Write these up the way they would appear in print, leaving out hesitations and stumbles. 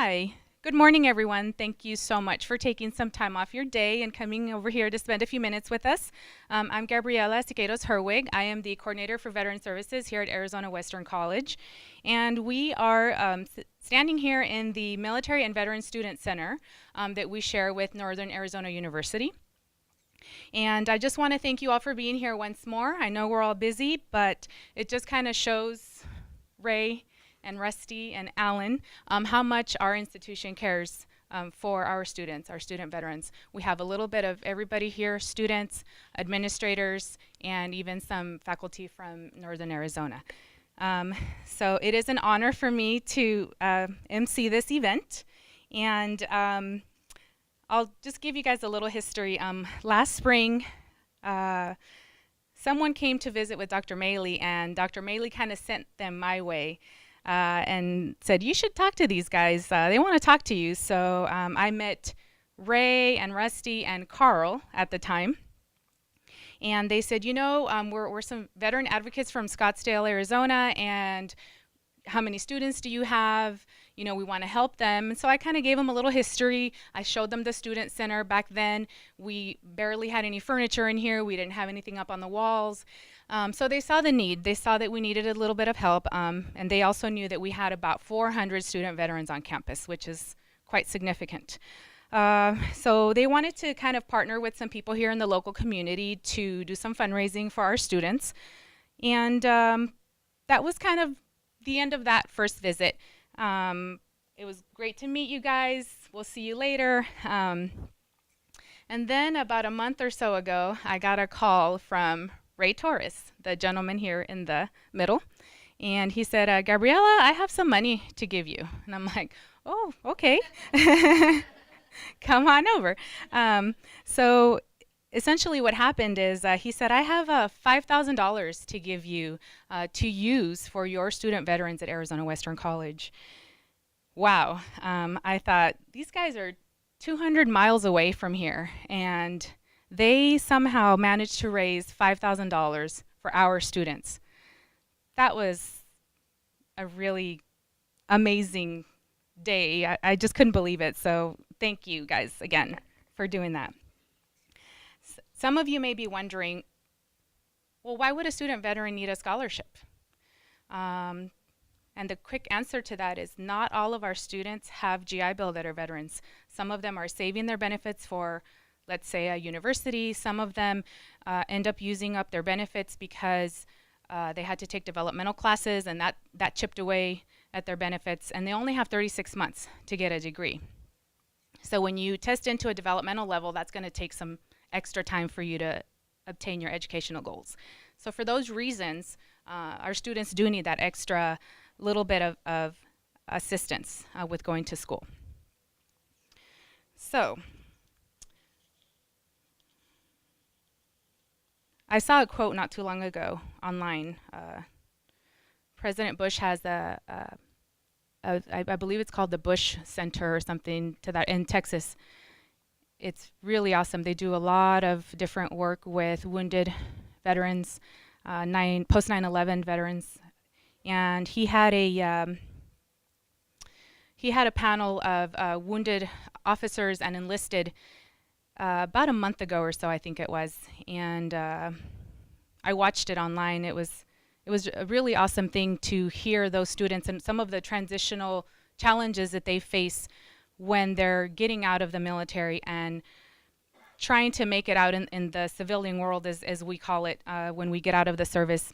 Hi. Good morning, everyone. Thank you so much for taking some time off your day and coming over here to spend a few minutes with us. I'm Gabriela Siqueiros Herwig. I am the coordinator for Veteran Services here at Arizona Western College. And we are standing here in the Military and Veteran Student Center that we share with Northern Arizona University. And I just want to thank you all for being here once more. I know we're all busy, but it just kind of shows Ray and Rusty and Alan how much our institution cares for our students, our student veterans. We have a little bit of everybody here, students, administrators, and even some faculty from Northern Arizona. So it is an honor for me to MC this event. And I'll just give you guys a little history. Last spring, someone came to visit with Dr. Maley, and Dr. Maley kind of sent them my way and said, you should talk to these guys. They want to talk to you. So I met Ray and Rusty and Carl at the time. And they said, you know, we're some veteran advocates from Scottsdale, Arizona, and how many students do you have? You know, we want to help them. And so I kind of gave them a little history. I showed them the student center. Back then, we barely had any furniture in here. We didn't have anything up on the walls. So they saw the need. They saw that we needed a little bit of help. And they also knew that we had about 400 student veterans on campus, which is quite significant. So they wanted to kind of partner with some people here in the local community to do some fundraising for our students. And that was kind of the end of that first visit. It was great to meet you guys. We'll see you later. And then about a month or so ago, I got a call from Ray Torres, the gentleman here in the middle. And he said, Gabriela, I have some money to give you. And I'm like, oh, okay. Come on over. So essentially what happened is he said, I have $5,000 to give you to use for your student veterans at Arizona Western College. Wow. I thought, these guys are 200 miles away from here, and they somehow managed to raise $5,000 for our students. That was a really amazing day. I just couldn't believe it. So thank you guys again for doing that. Some of you may be wondering, well, why would a student veteran need a scholarship? And the quick answer to that is not all of our students have GI Bill that are veterans. Some of them are saving their benefits for, let's say, a university. Some of them end up using up their benefits because they had to take developmental classes, and that chipped away at their benefits, and they only have 36 months to get a degree. So when you test into a developmental level, that's going to take some extra time for you to obtain your educational goals. So for those reasons, our students do need that extra little bit of assistance with going to school. So I saw a quote not too long ago online. President Bush has I believe it's called the Bush Center or something to that in Texas. It's really awesome. They do a lot of different work with wounded veterans, post 9/11 veterans, and he had a panel of wounded officers and enlisted about a month ago or so, I think it was, and I watched it online. It was a really awesome thing to hear those students and some of the transitional challenges that they face when they're getting out of the military and trying to make it out in the civilian world, as we call it, when we get out of the service.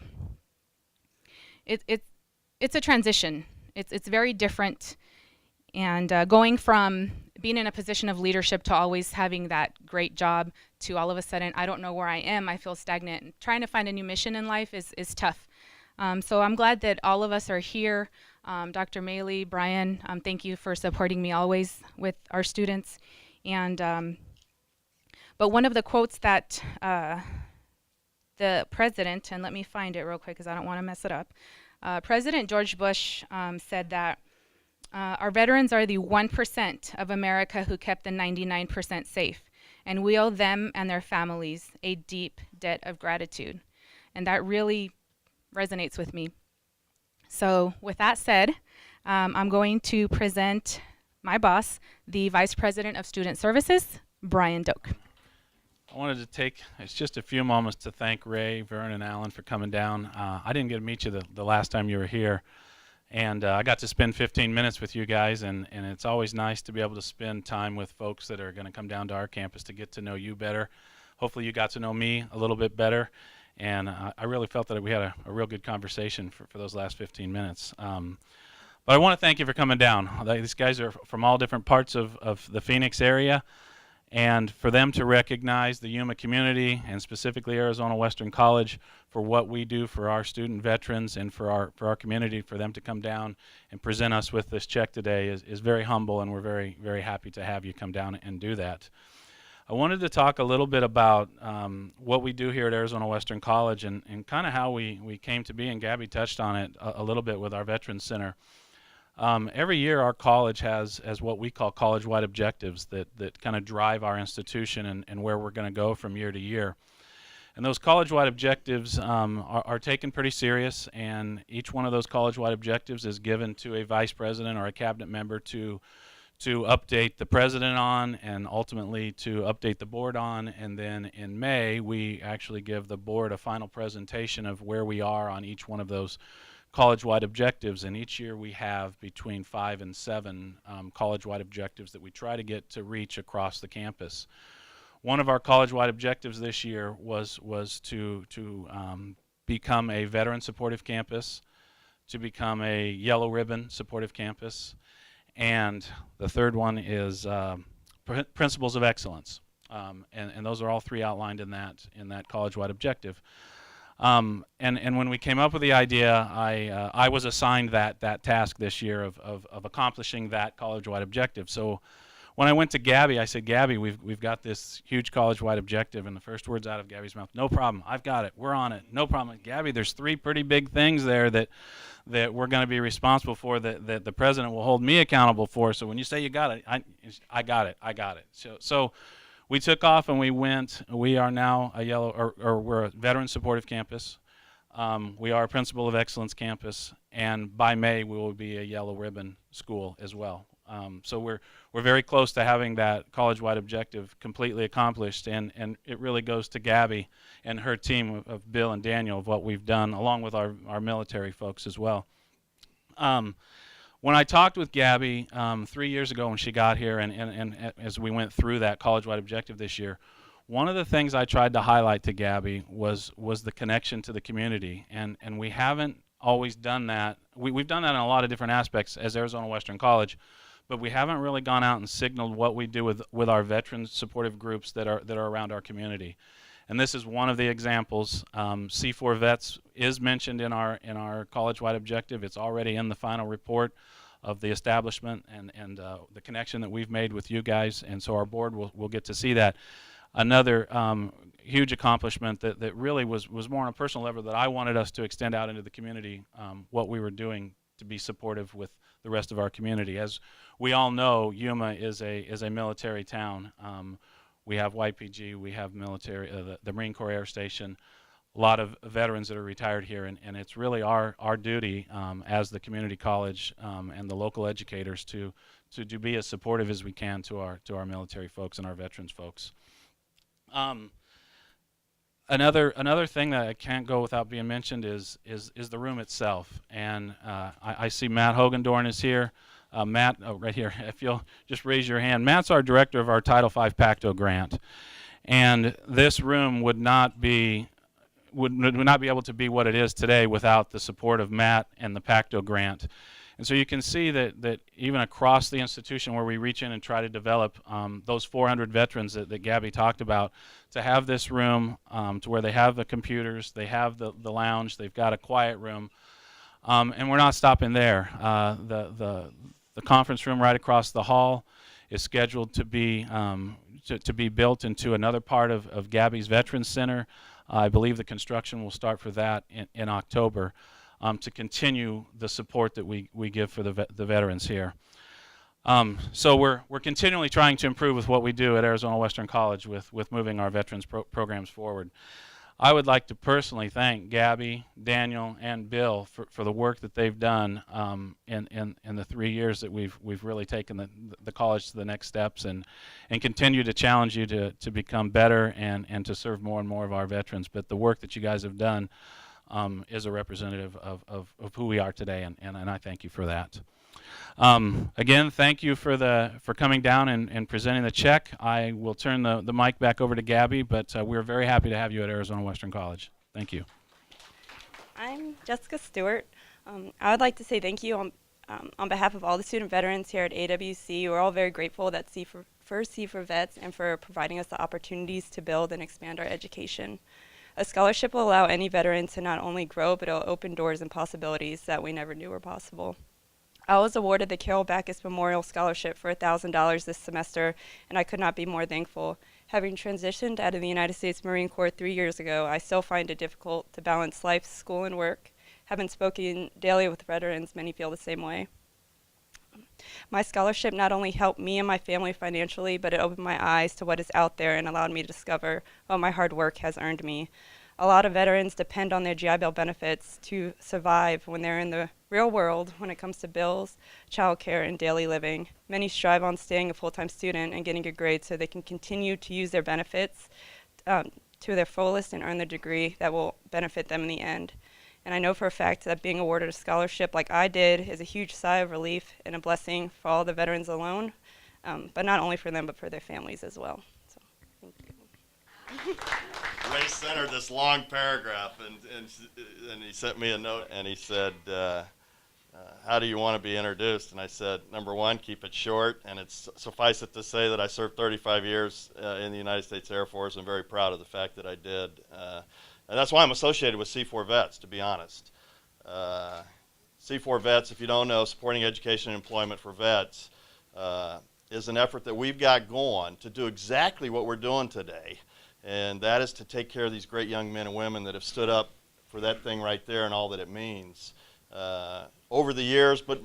It's a transition. It's very different, and going from being in a position of leadership to always having that great job to all of a sudden, I don't know where I am, I feel stagnant. And trying to find a new mission in life is tough. So I'm glad that all of us are here. Dr. Maley, Brian, thank you for supporting me always with our students. And but one of the quotes that the president, and let me find it real quick because I don't want to mess it up. President George Bush said that our veterans are the 1% of America who kept the 99% safe, and we owe them and their families a deep debt of gratitude. And that really resonates with me. So with that said, I'm going to present my boss, the Vice President of Student Services, Brian Doak. I wanted to take just a few moments to thank Ray, Vern, and Alan for coming down. I didn't get to meet you the last time you were here, and I got to spend 15 minutes with you guys, and it's always nice to be able to spend time with folks that are going to come down to our campus to get to know you better. Hopefully you got to know me a little bit better, and I really felt that we had a real good conversation for those last 15 minutes. But I want to thank you for coming down. These guys are from all different parts of the Phoenix area. And for them to recognize the Yuma community, and specifically Arizona Western College, for what we do for our student veterans and for our community, for them to come down and present us with this check today is very humble, and we're very, very happy to have you come down and do that. I wanted to talk a little bit about what we do here at Arizona Western College and kind of how we came to be, and Gabby touched on it a little bit with our Veterans Center. Every year our college has what we call college-wide objectives that kind of drive our institution and where we're going to go from year to year. And those college-wide objectives are taken pretty serious, and each one of those college-wide objectives is given to a vice president or a cabinet member to update the president on, and ultimately to update the board on. And then in May we actually give the board a final presentation of where we are on each one of those college-wide objectives, and each year we have between 5 and 7 college-wide objectives that we try to get to reach across the campus. One of our college-wide objectives this year was to become a veteran supportive campus, to become a yellow ribbon supportive campus, and the third one is principles of excellence. And those are all three outlined in that college-wide objective. And when we came up with the idea, I was assigned that task this year of accomplishing that college-wide objective. So when I went to Gabby, I said, Gabby, we've got this huge college-wide objective, and the first words out of Gabby's mouth, no problem, I've got it, we're on it, no problem. Gabby, there's 3 pretty big things there that we're going to be responsible for, that the president will hold me accountable for. So when you say you got it, I got it. So we took off and we went. We are now a yellow, or we're a veteran supportive campus. We are a principle of excellence campus, and by May we will be a yellow ribbon school as well. So we're very close to having that college-wide objective completely accomplished, and it really goes to Gabby and her team of Bill and Daniel of what we've done, along with our military folks as well. When I talked with Gabby 3 years ago when she got here, and as we went through that college-wide objective this year, one of the things I tried to highlight to Gabby was the connection to the community, and we haven't always done that. We've done that in a lot of different aspects as Arizona Western College, but we haven't really gone out and signaled what we do with our veteran supportive groups that are around our community. And this is one of the examples. C4 Vets is mentioned in our college-wide objective. It's already in the final report of the establishment and the connection that we've made with you guys, and so our board will get to see that. Another huge accomplishment that really was more on a personal level, that I wanted us to extend out into the community, what we were doing to be supportive with the rest of our community. As we all know, Yuma is a military town. We have YPG, we have military, the Marine Corps Air Station, a lot of veterans that are retired here, and it's really our duty as the community college and the local educators to be as supportive as we can to our military folks and our veterans folks. Another thing that I can't go without being mentioned is the room itself, and I see Matt Hogendorn is here. Matt, right here, if you'll just raise your hand. Matt's our director of our Title V Pacto grant, and this room would not be able to be what it is today without the support of Matt and the Pacto grant. And so you can see that even across the institution, where we reach in and try to develop those 400 veterans that Gabby talked about, to have this room to where they have the computers, they have the lounge, they've got a quiet room, and we're not stopping there. The conference room right across the hall is scheduled to be built into another part of Gabby's Veterans Center. I believe the construction will start for that in October, to continue the support that we give for the veterans here. So we're continually trying to improve with what we do at Arizona Western College with moving our veterans programs forward. I would like to personally thank Gabby, Daniel, and Bill for the work that they've done in the 3 years that we've really taken the college to the next steps, and continue to challenge you to become better and to serve more and more of our veterans. But the work that you guys have done is a representative of who we are today, and I thank you for that. Again, thank you for coming down and presenting the check. I will turn the mic back over to Gabby, but we're very happy to have you at Arizona Western College. Thank you. I'm Jessica Stewart. I would like to say thank you on behalf of all the student veterans here at AWC. We're all very grateful that C for Vets and for providing us the opportunities to build and expand our education. A scholarship will allow any veteran to not only grow, but it'll open doors and possibilities that we never knew were possible. I was awarded the Carol Backus Memorial Scholarship for $1,000 this semester, and I could not be more thankful. Having transitioned out of the United States Marine Corps 3 years ago, I still find it difficult to balance life, school, and work. Having spoken daily with veterans, many feel the same way. My scholarship not only helped me and my family financially, but it opened my eyes to what is out there and allowed me to discover what my hard work has earned me. A lot of veterans depend on their GI Bill benefits to survive when they're in the real world when it comes to bills, childcare, and daily living. Many strive on staying a full-time student and getting good grades so they can continue to use their benefits to their fullest and earn the degree that will benefit them in the end. And I know for a fact that being awarded a scholarship like I did is a huge sigh of relief and a blessing for all the veterans alone, but not only for them, but for their families as well. So, thank you. Ray centered this long paragraph, and he sent me a note, and he said, how do you want to be introduced? And I said, number one, keep it short, and it's suffice it to say that I served 35 years in the United States Air Force. I'm very proud of the fact that I did. And that's why I'm associated with C4 Vets, to be honest. C4 Vets, if you don't know, supporting education and employment for vets, is an effort that we've got going to do exactly what we're doing today. And that is to take care of these great young men and women that have stood up for that thing right there and all that it means over the years, but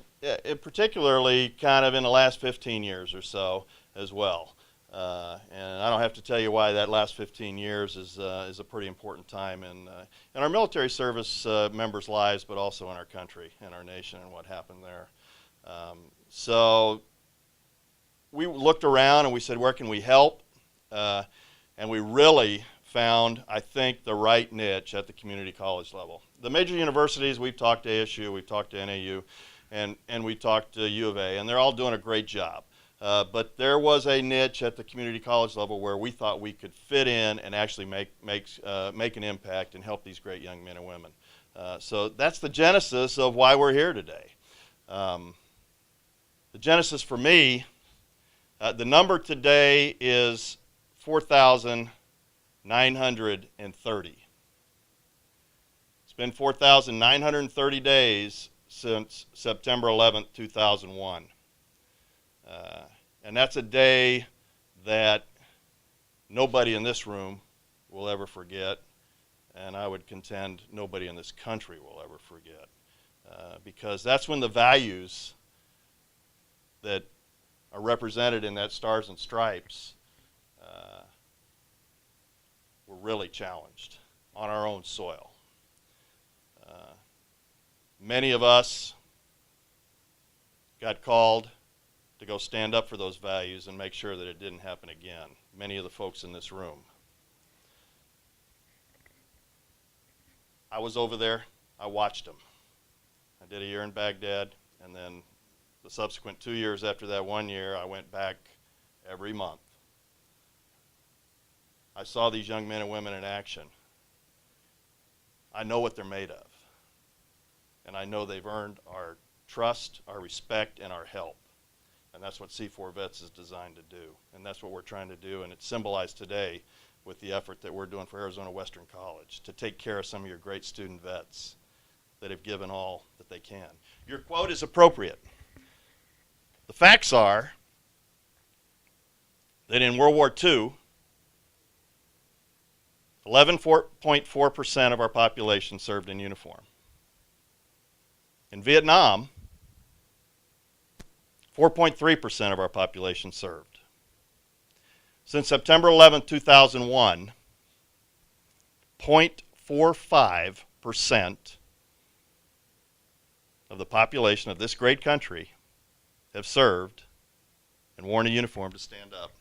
particularly kind of in the last 15 years or so as well. And I don't have to tell you why that last 15 years is a pretty important time in our military service members' lives, but also in our country and our nation and what happened there. So we looked around and we said, where can we help? And we really found, I think, the right niche at the community college level. The major universities, we've talked to ASU, we've talked to NAU, and we talked to U of A, and they're all doing a great job. But there was a niche at the community college level where we thought we could fit in and actually make an impact and help these great young men and women. So that's the genesis of why we're here today. The genesis for me, the number today is 4,930. It's been 4,930 days since September 11th, 2001. And that's a day that nobody in this room will ever forget, and I would contend nobody in this country will ever forget, because that's when the values that are represented in that Stars and Stripes were really challenged on our own soil. Many of us got called to go stand up for those values and make sure that it didn't happen again. Many of the folks in this room. I was over there. I watched them. I did a year in Baghdad, and then the subsequent 2 years after that 1 year, I went back every month. I saw these young men and women in action. I know what they're made of. And I know they've earned our trust, our respect, and our help. And that's what C4 Vets is designed to do. And that's what we're trying to do. And it's symbolized today with the effort that we're doing for Arizona Western College to take care of some of your great student vets that have given all that they can. Your quote is appropriate. The facts are that in World War II, 11.4% of our population served in uniform. In Vietnam, 4.3% of our population served. Since September 11, 2001, 0.45% of the population of this great country have served and worn a uniform to stand up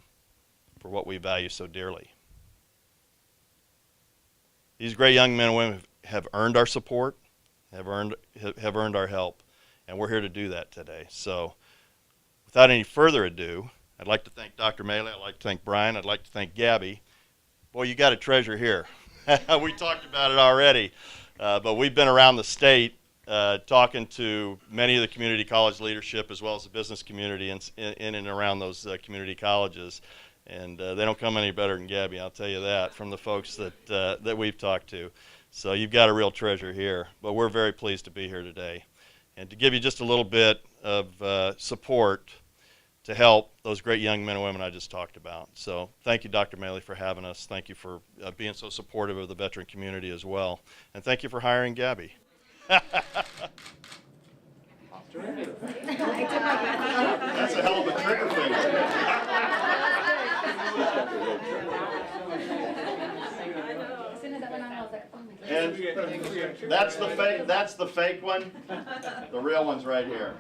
for what we value so dearly. These great young men and women have earned our support, have earned our help, and we're here to do that today. So without any further ado, I'd like to thank Dr. Maley, I'd like to thank Brian, I'd like to thank Gabby. Boy, you got a treasure here. We talked about it already, but we've been around the state talking to many of the community college leadership as well as the business community in and around those community colleges. And they don't come any better than Gabby, I'll tell you that, from the folks that we've talked to. So you've got a real treasure here. But we're very pleased to be here today. And to give you just a little bit of support to help those great young men and women I just talked about. So thank you, Dr. Maley, for having us. Thank you for being so supportive of the veteran community as well. And thank you for hiring Gabby. That's a hell of a trigger finger. And that's the fake one. The real one's right here.